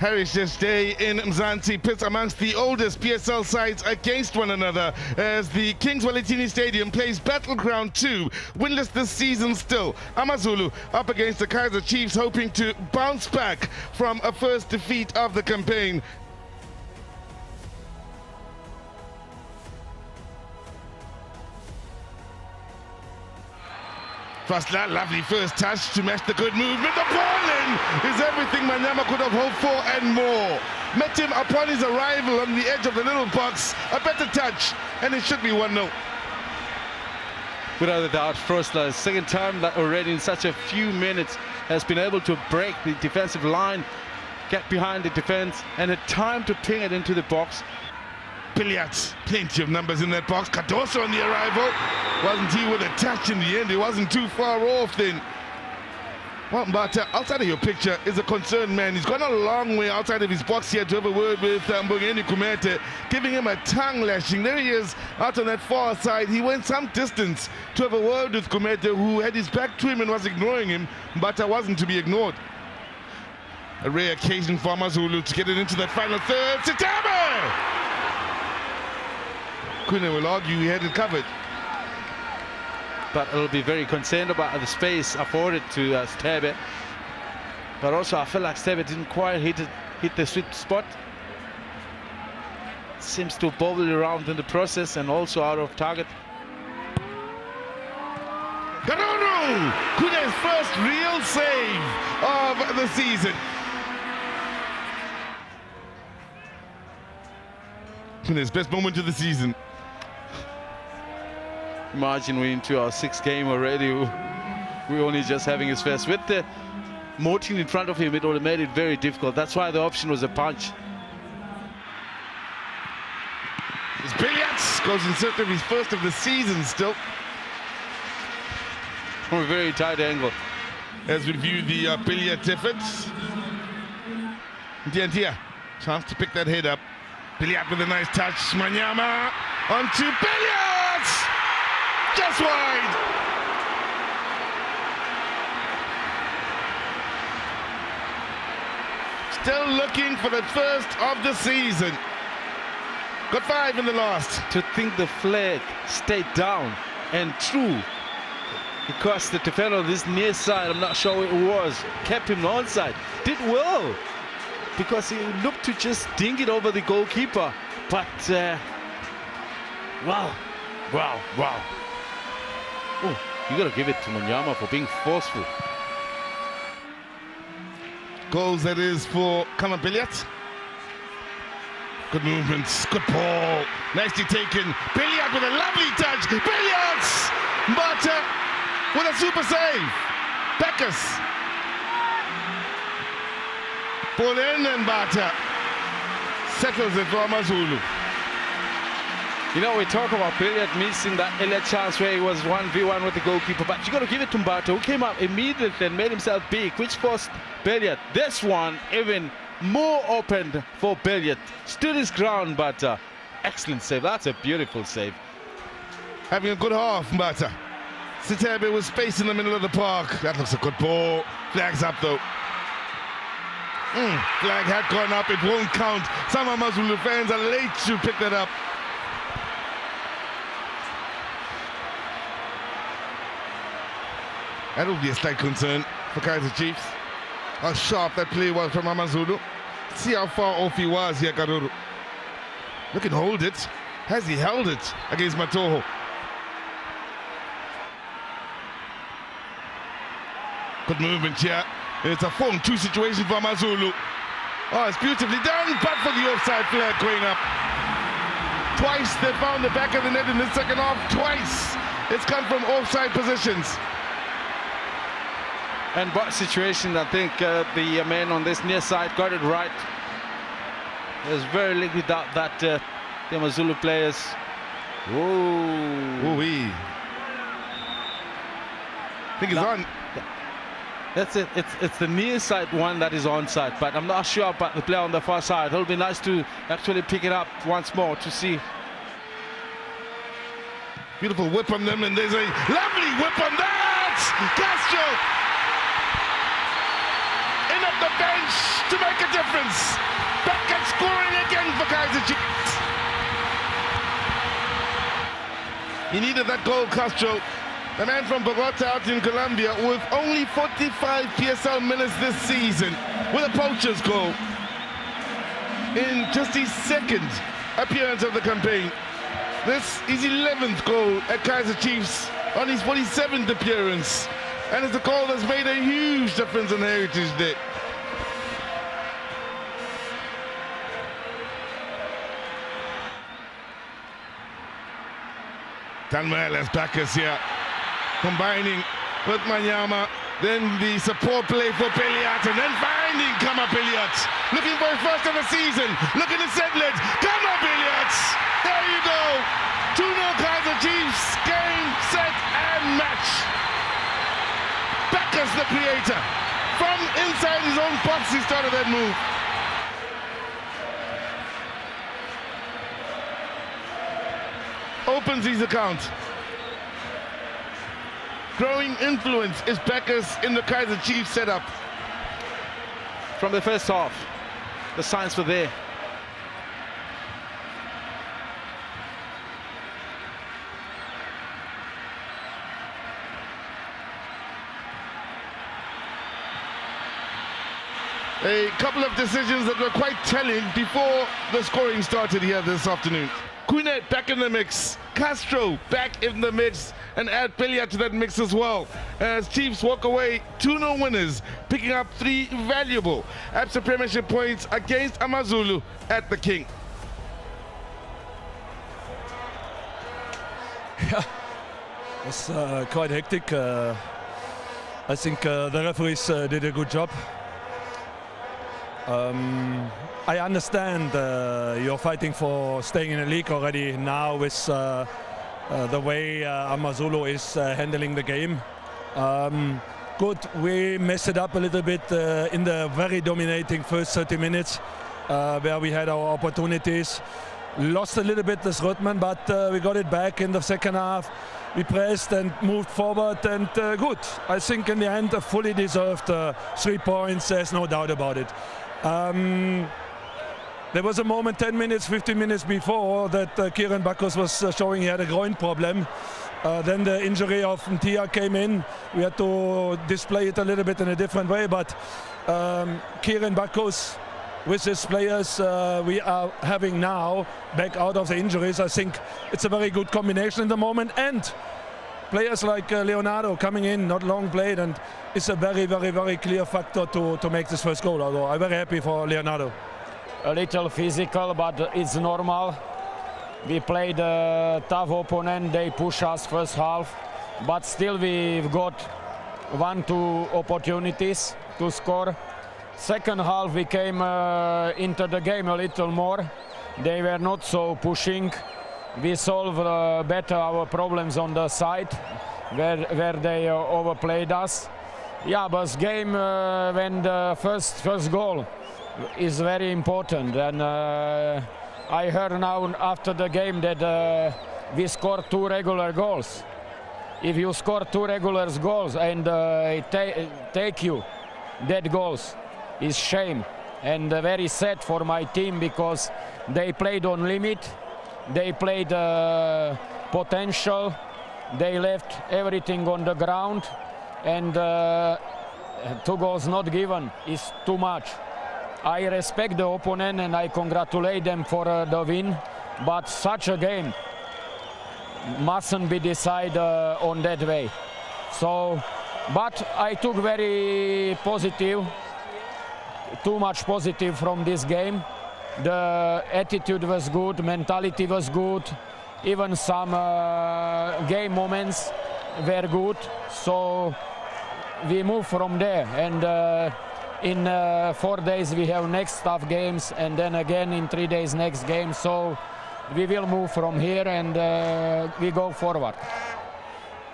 Heritage Day in Mzansi pits amongst the oldest PSL sides against one another as the Kings Walletini Stadium plays Battleground 2, winless this season still. AmaZulu up against the Kaizer Chiefs, hoping to bounce back from a first defeat of the campaign. First, lovely first touch to match the good movement. The ball in is everything Manyama could have hoped for and more. Met him upon his arrival on the edge of the little box. A better touch, and it should be 1-0. Without a doubt, Frostler, second time that already in such a few minutes has been able to break the defensive line, get behind the defense, and had time to ping it into the box. Billiards, plenty of numbers in that box. Cardoso on the arrival. Wasn't he with a touch in the end? He wasn't too far off then. Well, but outside of your picture is a concerned man. He's gone a long way outside of his box here to have a word with Mbongeni Kumete, giving him a tongue lashing. There he is out on that far side. He went some distance to have a word with Kumete, who had his back to him and was ignoring him, but wasn't to be ignored. A rare occasion for AmaZulu to get it into that final third. Sitabe! Kuna will argue he had it covered. But it'll be very concerned about the space afforded to Stebe. But also I feel like Stebe didn't quite hit the sweet spot. Seems to bobble around in the process and also out of target. Garuru! Kune's first real save of the season. Kune's best moment of the season. Imagine we're into our sixth game already. We're only just having his first. With the Morton in front of him, it would have made it very difficult. That's why the option was a punch. His billiards goes in search of his first of the season still. From a very tight angle. As we view the billiard efforts. Ndiantia, chance to pick that head up. Billiard with a nice touch. Manyama onto billiards! Just wide. Still looking for the first of the season. Got 5 in the last. To think the flag stayed down and true, because the defender on this near side, I'm not sure it was, kept him onside. Did well, because he looked to just dink it over the goalkeeper. But wow. Oh, you gotta give it to Manyama for being forceful. Goals, that is, for Kama Billiard. Good movements, good ball, nicely taken. Billiard with a lovely touch. Billiards! Mbata with a super save. Beckers. Ball in, and Mbata settles it for AmaZulu. You know, we talk about Billiard missing that earlier chance where he was 1v1 with the goalkeeper, but you got to give it to Mbata, who came up immediately and made himself big, which forced Billiard. This one even more open for Billiard. Stood his ground, but excellent save. That's a beautiful save. Having a good half, Mbata. Sitabe with space in the middle of the park. That looks a good ball. Flag's up, though. Flag had gone up. It won't count. Some AmaZulu fans are late to pick that up. That will be a slight concern for Kaizer Chiefs. How sharp that play was from AmaZulu. See how far off he was here, Karuru. Look and hold it. Has he held it against Matoho? Good movement here. It's a 4-2 situation for AmaZulu. Oh, it's beautifully done, but for the offside flag going up. Twice they found the back of the net in the second half. Twice it's come from offside positions. And what situation, I think the man on this near side got it right. There's very little doubt that the AmaZulu players. Ooh-wee. I think it's on. That's it. It's the near side one that is onside, but I'm not sure about the player on the far side. It'll be nice to actually pick it up once more to see. Beautiful whip on them, and there's a lovely whip on that! Castro! In a the bench to make a difference. Back and scoring again for Kaizer Chiefs. He needed that goal, Castro. The man from Bogota out in Colombia with only 45 PSL minutes this season with a poacher's goal in just his second appearance of the campaign. This is 11th goal at Kaizer Chiefs on his 47th appearance, and it's a goal that's made a huge difference on Heritage Day. Tanmuelas Bacchus here, combining with Manyama, then the support play for Peliat, and then finding Kama Peliat, looking for his first of the season, looking to settle it, Kama Peliat, there you go, 2-0 Kaizer Chiefs, game, set and match. Bacchus the creator, from inside his own box he started that move. Opens his account. Growing influence is Bacchus in the Kaizer Chiefs setup. From the first half, the signs were there. A couple of decisions that were quite telling before the scoring started here this afternoon. Kunet back in the mix, Castro back in the mix, and add Pelia to that mix as well. As Chiefs walk away 2-0 winners, picking up 3 valuable Absa Premiership points against AmaZulu at the King. Yeah, it was quite hectic. I think the referees did a good job. I understand you're fighting for staying in the league already now with the way AmaZulu is handling the game. Good, we messed it up a little bit in the very dominating first 30 minutes where we had our opportunities. Lost a little bit this rhythm, but we got it back in the second half. We pressed and moved forward, and good. I think in the end a fully deserved 3 points, there's no doubt about it. There was a moment 10 minutes, 15 minutes before that Kieran Bacchus was showing he had a groin problem. Then the injury of Ntia came in. We had to display it a little bit in a different way, but Kieran Bacchus with his players we are having now back out of the injuries, I think it's a very good combination in the moment, and players like Leonardo coming in, not long played, and it's a very, very, very clear factor to make this first goal. Although I'm very happy for Leonardo. A little physical, but it's normal. We played a tough opponent. They push us first half, but still we've got 1-2 opportunities to score. Second half we came into the game a little more. They were not so pushing. We solved better our problems on the side where they overplayed us. Yeah, but game when the first goal is very important, and I heard now after the game that we scored 2 regular goals. If you score 2 regular goals and take you that goals, is shame, and very sad for my team, because they played on limit, they played potential, they left everything on the ground, and 2 goals not given is too much. I respect the opponent and I congratulate them for the win, but such a game mustn't be decided on that way. So, but I took very positive, too much positive from this game. The attitude was good, mentality was good, even some game moments were good. So we move from there, and in 4 days we have next tough games, and then again in 3 days next game. So we will move from here, and we go forward.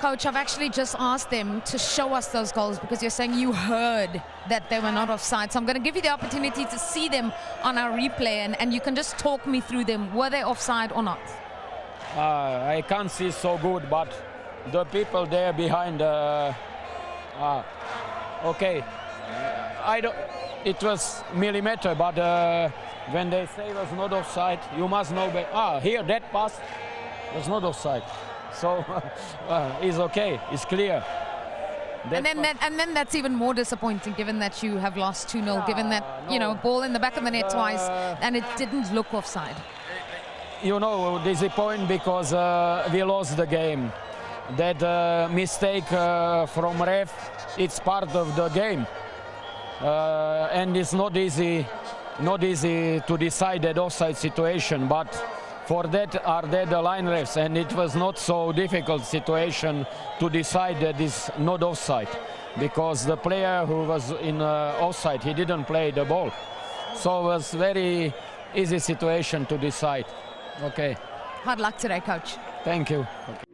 Coach, I've actually just asked them to show us those goals, because you're saying you heard that they were not offside. So I'm going to give you the opportunity to see them on our replay, and you can just talk me through them. Were they offside or not? I can't see so good, but the people there behind, okay. I don't. It was millimeter, but when they say it was not offside, you must know. Here that pass was not offside, so it's okay. It's clear. And then that's even more disappointing, given that you have lost 2-0, given that ball in the back of the net twice, and it didn't look offside. You know, disappointing because we lost the game. That mistake from ref, it's part of the game. And it's not easy to decide that offside situation, but for that are there the line refs, and it was not so difficult situation to decide that it's not offside, because the player who was in offside, he didn't play the ball. So it was very easy situation to decide. Okay. Hard luck today, coach. Thank you. Okay.